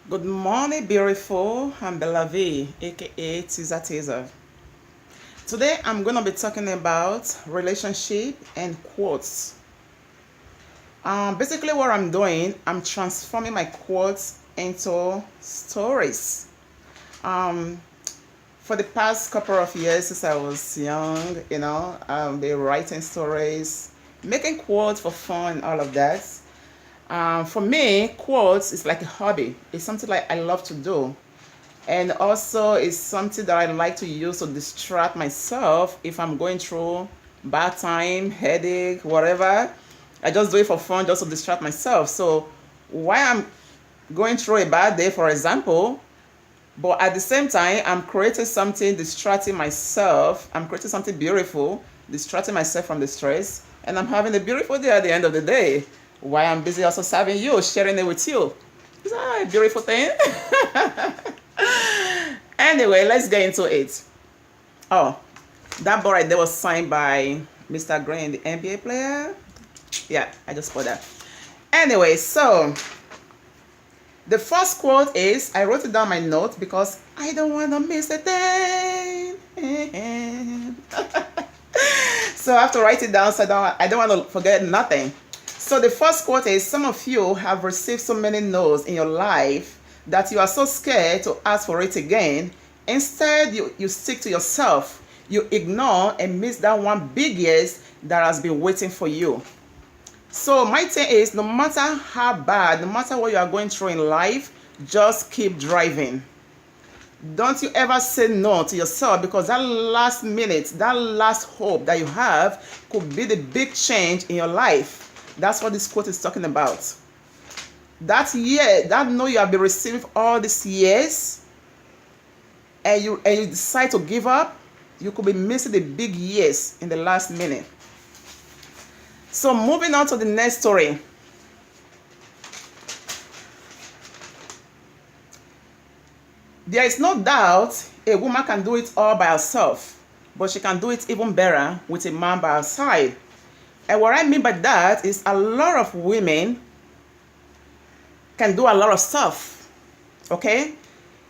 Good morning, beautiful. I'm Bellavi, aka Tiza Taser. Today I'm going to be talking about relationship and quotes. Basically, what I'm doing, I'm transforming my quotes into stories. Um, for the past couple of years since I was young, I've been writing stories, making quotes for fun, and all of that. For me, quotes is like a hobby. It's something like I love to do. And also it's something that I like to use to distract myself if I'm going through bad time, headache, whatever. I just do it for fun, just to distract myself. So while I'm going through a bad day, for example, but at the same time I'm creating something, distracting myself, I'm creating something beautiful, distracting myself from the stress, and I'm having a beautiful day at the end of the day while I'm busy also serving you, sharing it with you. Is that a beautiful thing? Anyway, let's get into it. Oh, that ball right there was signed by Mr. Green, the NBA player. Yeah, I just put that. Anyway, so the first quote is, I wrote it down my note because I don't want to miss a thing. So I have to write it down so I don't want to forget nothing. So the first quote is, some of you have received so many no's in your life that you are so scared to ask for it again. Instead, you stick to yourself. You ignore and miss that one big yes that has been waiting for you. So my thing is, no matter how bad, no matter what you are going through in life, just keep driving. Don't you ever say no to yourself, because that last minute, that last hope that you have could be the big change in your life. That's what this quote is talking about. That year, that no you have been receiving all these years, and you decide to give up, you could be missing the big years in the last minute. So moving on to the next story. There is no doubt a woman can do it all by herself, but she can do it even better with a man by her side. And what I mean by that is, a lot of women can do a lot of stuff, okay?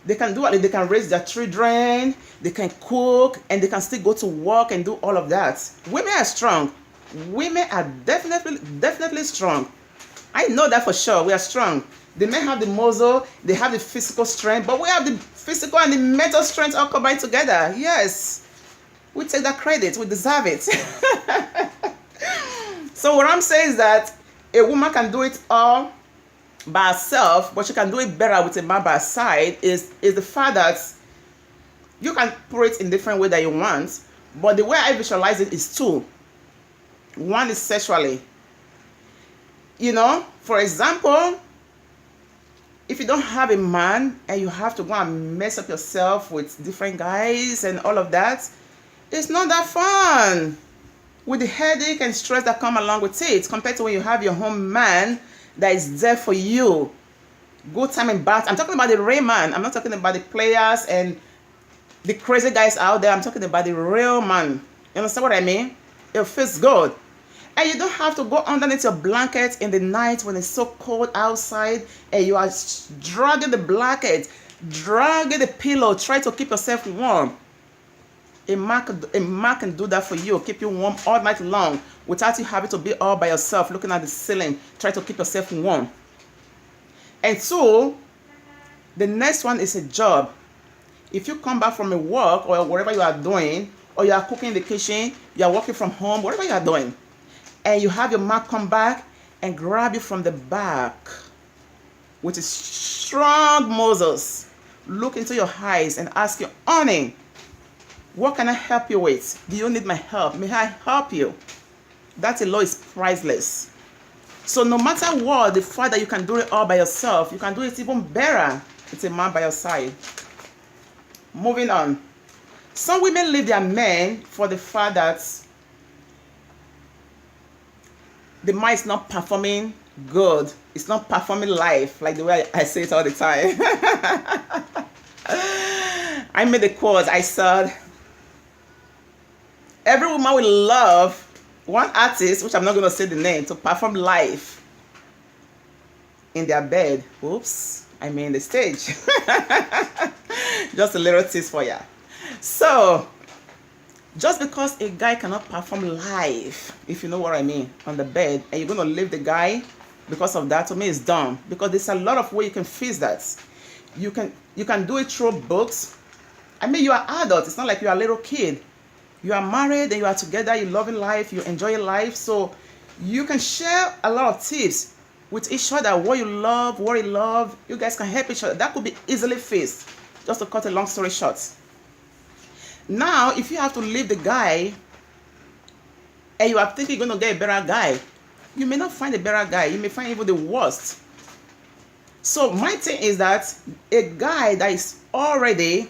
They can raise their children, they can cook, and they can still go to work and do all of that. Women are strong. Women are definitely strong. I know that for sure. We are strong. The men have the muscle, they have the physical strength, but we have the physical and the mental strength all combined together. Yes, we take that credit, we deserve it. So what I'm saying is that a woman can do it all by herself, but she can do it better with a man by her side. Is the fact that you can put it in different way that you want, but the way I visualize it is two. One is sexually. For example, if you don't have a man and you have to go and mess up yourself with different guys and all of that, it's not that fun. With the headache and stress that come along with it, compared to when you have your home man that is there for you. Good time and bad. I'm talking about the real man. I'm not talking about the players and the crazy guys out there. I'm talking about the real man. You understand what I mean? It feels good. And you don't have to go underneath your blanket in the night when it's so cold outside and you are dragging the blanket, dragging the pillow, try to keep yourself warm. A man can do that for you, keep you warm all night long without you having to be all by yourself looking at the ceiling, try to keep yourself warm. And so, the next one is a job. If you come back from a work or whatever you are doing, or you are cooking in the kitchen, you are working from home, whatever you are doing, and you have your man come back and grab you from the back with his strong muscles, look into your eyes and ask you, honey, what can I help you with? Do you need my help? May I help you? That alone is priceless. So no matter what, the fact that you can do it all by yourself, you can do it even better with a man by your side. Moving on. Some women leave their men for the fact that the man is not performing good. It's not performing life, like the way I say it all the time. I made a quote. I said, every woman will love one artist, which I'm not going to say the name, to perform live in their bed. Oops, I mean the stage. Just a little tease for ya. So, just because a guy cannot perform live, if you know what I mean, on the bed, and you're going to leave the guy because of that, to me it's dumb. Because there's a lot of ways you can fix that. You can do it through books. I mean, you are adult. It's not like you are a little kid. You are married and you are together. You love your life. You enjoy your life. So you can share a lot of tips with each other. What you love, what you love. You guys can help each other. That could be easily fixed. Just to cut a long story short. Now, if you have to leave the guy and you are thinking you're going to get a better guy, you may not find a better guy. You may find even the worst. So my thing is that a guy that is already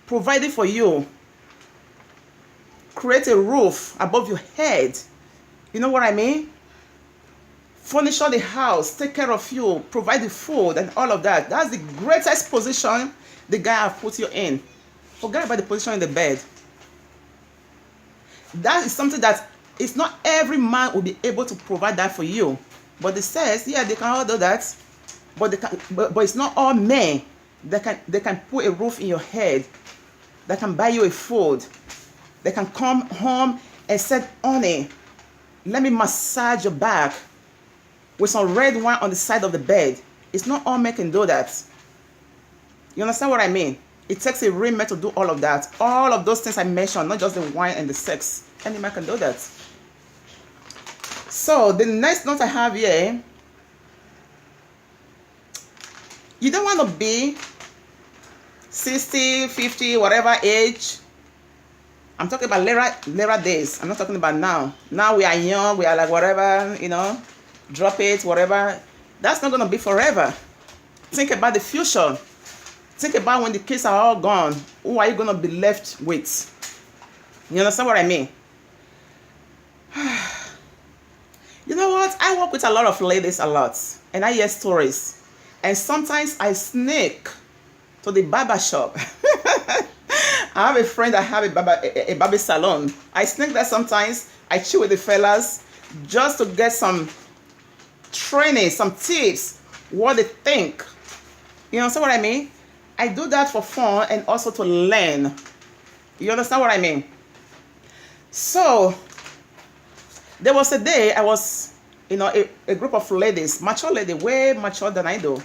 providing for you, create a roof above your head. You know what I mean? Furnish the house, take care of you, provide the food and all of that. That's the greatest position the guy have put you in. Forget about the position in the bed. That is something that it's not every man will be able to provide that for you. But it says, yeah, they can all do that. But it's not all men that can put a roof in your head, that can buy you a food, that can come home and say, honey, let me massage your back with some red wine on the side of the bed. It's not all men can do that. You understand what I mean? It takes a real man to do all of that. All of those things I mentioned, not just the wine and the sex. Any man can do that. So the next note I have here, you don't want to be 60, 50, whatever age. I'm talking about later days. I'm not talking about now. Now we are young, we are like whatever, you know, drop it, whatever. That's not going to be forever. Think about the future. Think about when the kids are all gone. Who are you going to be left with? You understand what I mean? You know what? I work with a lot of ladies a lot. And I hear stories. And sometimes I sneak to the barber shop. I have a friend that have a barber salon. I sneak there sometimes. I chill with the fellas just to get some training, some tips, what they think. You understand what I mean? I do that for fun and also to learn. You understand what I mean? So, there was a day I was, you know, a group of ladies, mature lady, way mature than I do.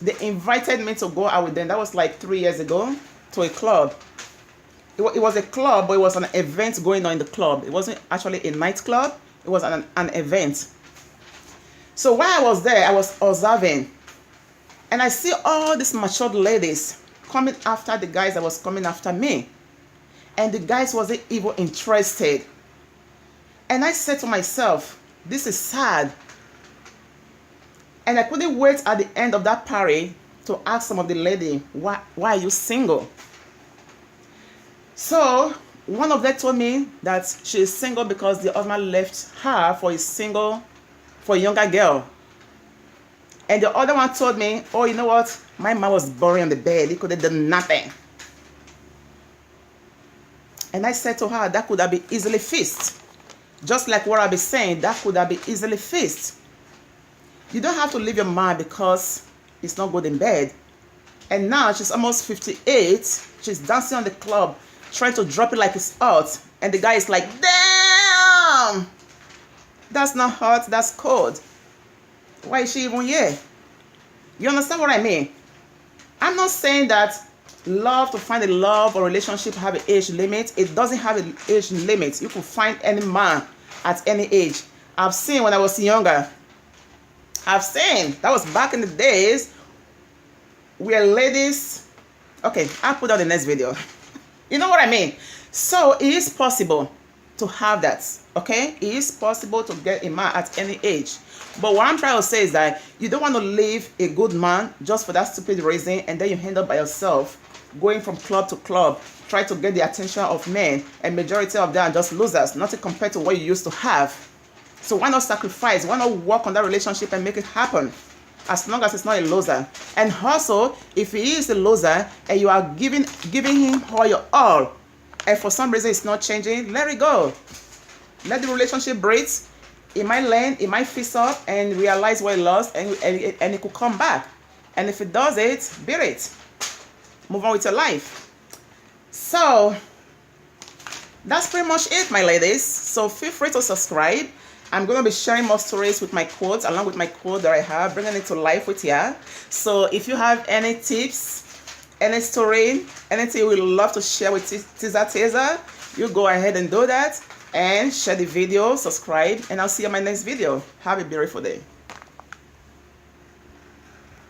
They invited me to go out with them. That was like 3 years ago, to a club. It was a club, but it was an event going on in the club. It wasn't actually a nightclub. It was an event. So while I was there, I was observing. And I see all these matured ladies coming after the guys that was coming after me. And the guys wasn't even interested. And I said to myself, this is sad. And I couldn't wait at the end of that party to ask some of the ladies, why are you single? So one of them told me that she is single because the husband left her for a younger girl. And the other one told me, oh, you know what? My man was boring on the bed. He could have done nothing. And I said to her, that could have been easily fixed. Just like what I've been saying, that could have been easily fixed. You don't have to leave your man because he's not good in bed. And now she's almost 58. She's dancing on the club, trying to drop it like it's hot. And the guy is like, damn! That's not hot, that's cold. Why is she even here? You understand what I mean? I'm not saying that love, to find a love or relationship have an age limit. It doesn't have an age limit. You can find any man at any age. I've seen when I was younger. I've seen. That was back in the days where ladies... Okay, I'll put out the next video. You know what I mean? So it is possible to have that. Okay? It is possible to get a man at any age. But what I'm trying to say is that you don't want to leave a good man just for that stupid reason, and then you end up by yourself going from club to club, try to get the attention of men, and majority of them are just losers, nothing compared to what you used to have. So why not sacrifice? Why not work on that relationship and make it happen? As long as it's not a loser. And also, if he is a loser and you are giving him all your all, and for some reason it's not changing, let it go. Let the relationship breathe. it might land, it might fix up and realize what it lost, and it could come back. And if it does it, beat it. Move on with your life. So that's pretty much it, my ladies. So feel free to subscribe. I'm going to be sharing more stories with my quotes, along with my quote that I have, bringing it to life with you. So if you have any tips, any story, anything you would love to share with Teza, you go ahead and do that. And share the video, subscribe, and I'll see you in my next video. Have a beautiful day.